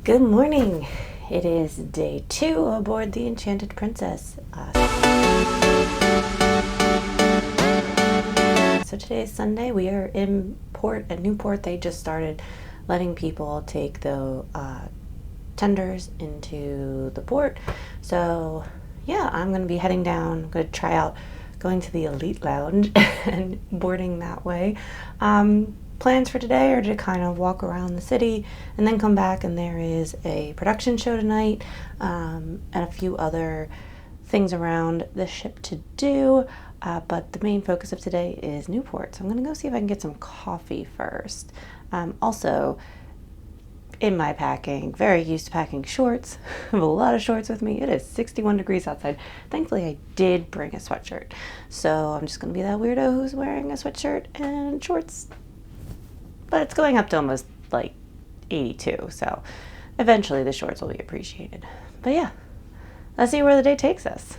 Good morning. It is day 2 aboard the Enchanted Princess. So today is Sunday. We are in port at Newport. They just started letting people take the tenders into the port. So yeah, I'm going to be heading down. I'm going to try out going to the Elite Lounge and boarding that way. Plans for today are to kind of walk around the city and then come back, and there is a production show tonight and a few other things around the ship to do, but the main focus of today is Newport. So I'm going to go see if I can get some coffee first. Also, in my packing, very used to packing shorts. I have a lot of shorts with me. It is 61 degrees outside. Thankfully, I did bring a sweatshirt. So I'm just going to be that weirdo who's wearing a sweatshirt and shorts. But it's going up to almost like 82, so eventually the shorts will be appreciated. But yeah, let's see where the day takes us.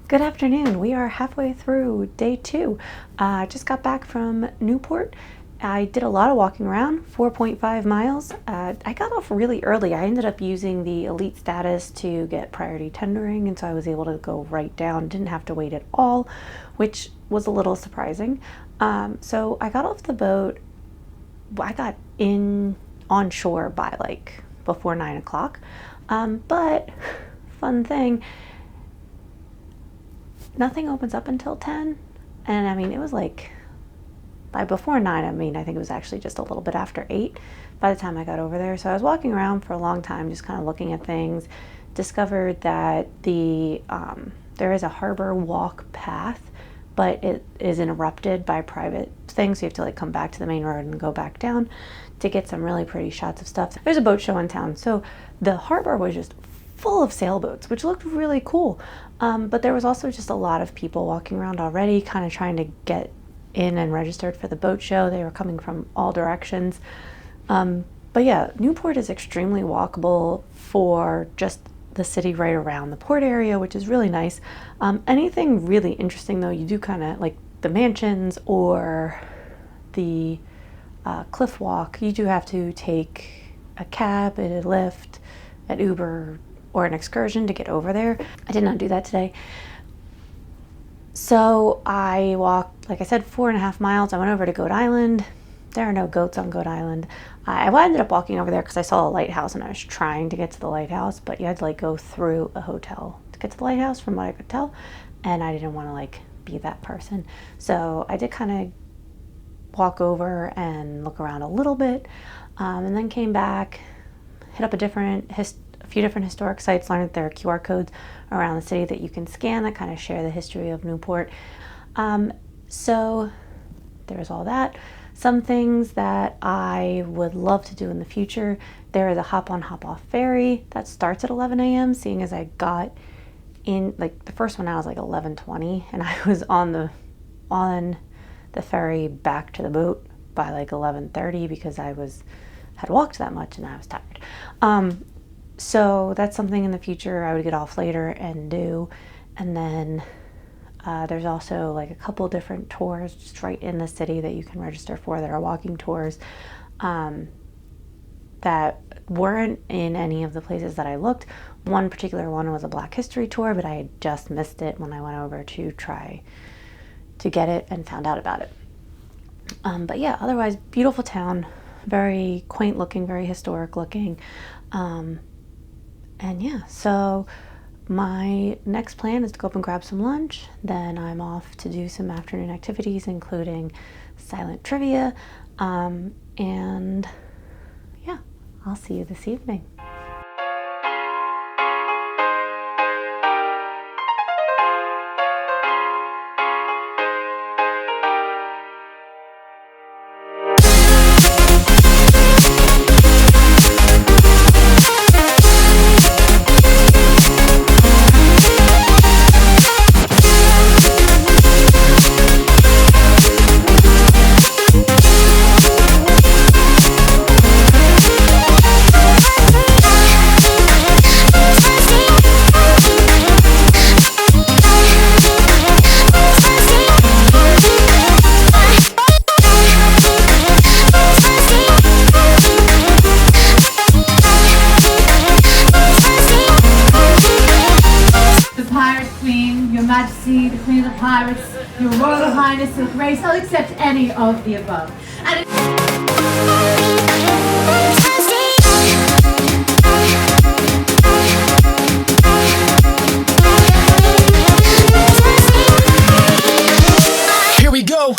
Good afternoon. We are halfway through day 2. I just got back from Newport. I did a lot of walking around, 4.5 miles. I got off really early. I ended up using the elite status to get priority tendering, and so I was able to go right down, didn't have to wait at all, which was a little surprising. So I got off the boat. I got in on shore by like before 9 o'clock. But fun thing, nothing opens up until 10, and I mean, it was like by before 9, I mean, I think it was actually just a little bit after 8 by the time I got over there. So I was walking around for a long time, just kind of looking at things, discovered that there is a harbor walk path, but it is interrupted by private things, so you have to like come back to the main road and go back down to get some really pretty shots of stuff. There's a boat show in town, so the harbor was just full of sailboats, which looked really cool. But there was also just a lot of people walking around already, kind of trying to get in and registered for the boat show. They were coming from all directions. But yeah, Newport is extremely walkable for just the city right around the port area, which is really nice. Anything really interesting though, you do kind of like the mansions or the cliff walk, you do have to take a cab, a Lyft, an Uber, or an excursion to get over there. I did not do that today. So I walked, like I said, 4.5 miles. I went over to Goat Island. There are no goats on Goat Island. I ended up walking over there because I saw a lighthouse and I was trying to get to the lighthouse, but you had to like go through a hotel to get to the lighthouse from what I could tell, and I didn't want to like be that person. So I did kind of walk over and look around a little bit, and then came back, hit up a few different historic sites, learned that there are QR codes around the city that you can scan that kind of share the history of Newport. So there's all that. Some things that I would love to do in the future, there is a hop-on, hop-off ferry that starts at 11 a.m. Seeing as I got in, like the first one out was like 11:20, and I was on the ferry back to the boat by like 11:30 because I had walked that much and I was tired. So that's something in the future I would get off later and do. And then there's also like a couple different tours just right in the city that you can register for that are walking tours that weren't in any of the places that I looked. One particular one was a Black History tour, but I had just missed it when I went over to try to get it and found out about it. But yeah, otherwise beautiful town, very quaint looking, very historic looking. And yeah, so my next plan is to go up and grab some lunch. Then I'm off to do some afternoon activities, including silent trivia. And yeah, I'll see you this evening. The Queen of the Pirates, Your Royal Highness and Grace, I'll accept any of the above. And here we go.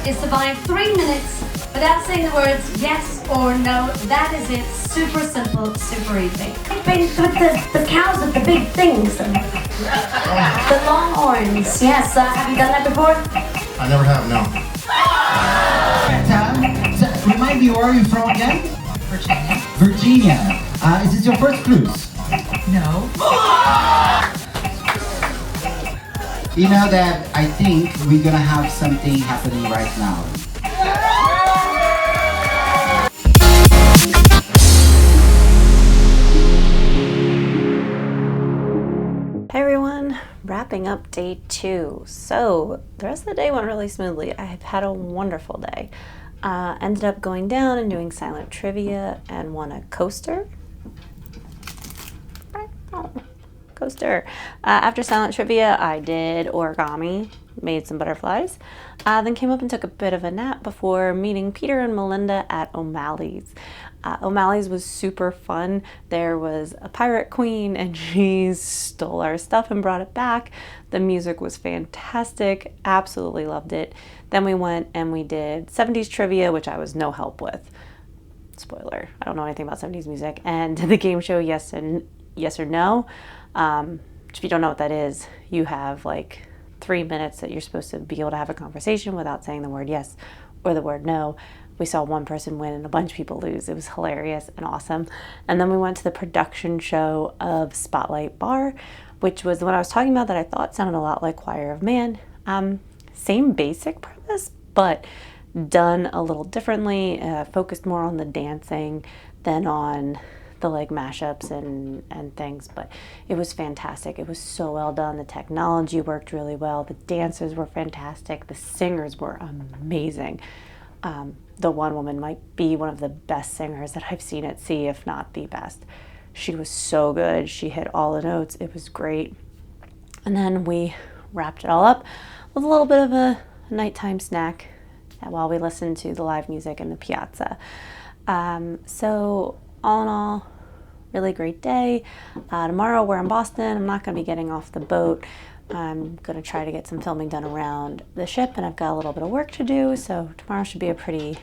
is survive 3 minutes without saying the words yes or no. That is it. Super simple, super easy. The cows with the big things. The longhorns. Yes, have you done that before? I never have, no. So, remind me, where are you from again? Virginia. Virginia. Is this your first cruise? No. You know that I think we're gonna have something happening right now. Hey everyone, wrapping up day 2. So the rest of the day went really smoothly. I've had a wonderful day. Ended up going down and doing silent trivia and won a coaster. Coaster. After silent trivia, I did origami, made some butterflies, then came up and took a bit of a nap before meeting Peter and Melinda at O'Malley's. O'Malley's was super fun. There was a pirate queen and she stole our stuff and brought it back. The music was fantastic, absolutely loved it. Then we went and we did 70s trivia, which I was no help with. Spoiler, I don't know anything about 70s music. And the game show, yes and yes or no. If you don't know what that is, you have like 3 minutes that you're supposed to be able to have a conversation without saying the word yes or the word no. We saw one person win and a bunch of people lose. It was hilarious and awesome. And then we went to the production show of Spotlight Bar, which was the one I was talking about that I thought sounded a lot like Choir of Man. Same basic premise, but done a little differently, focused more on the dancing than on the like mashups and things, but it was fantastic. It was so well done. The technology worked really well. The dancers were fantastic. The singers were amazing. The one woman might be one of the best singers that I've seen at sea, if not the best. She was so good. She hit all the notes. It was great. And then we wrapped it all up with a little bit of a nighttime snack while we listened to the live music in the piazza. So all in all, really great day. Tomorrow we're in Boston. I'm not going to be getting off the boat. I'm going to try to get some filming done around the ship, and I've got a little bit of work to do, so tomorrow should be a pretty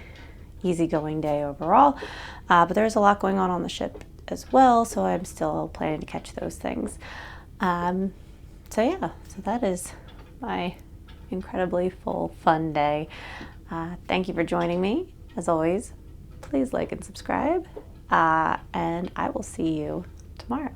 easygoing day overall. But there's a lot going on the ship as well, so I'm still planning to catch those things. So yeah, so that is my incredibly full, fun day. Thank you for joining me. As always, please like and subscribe, and I will see you tomorrow.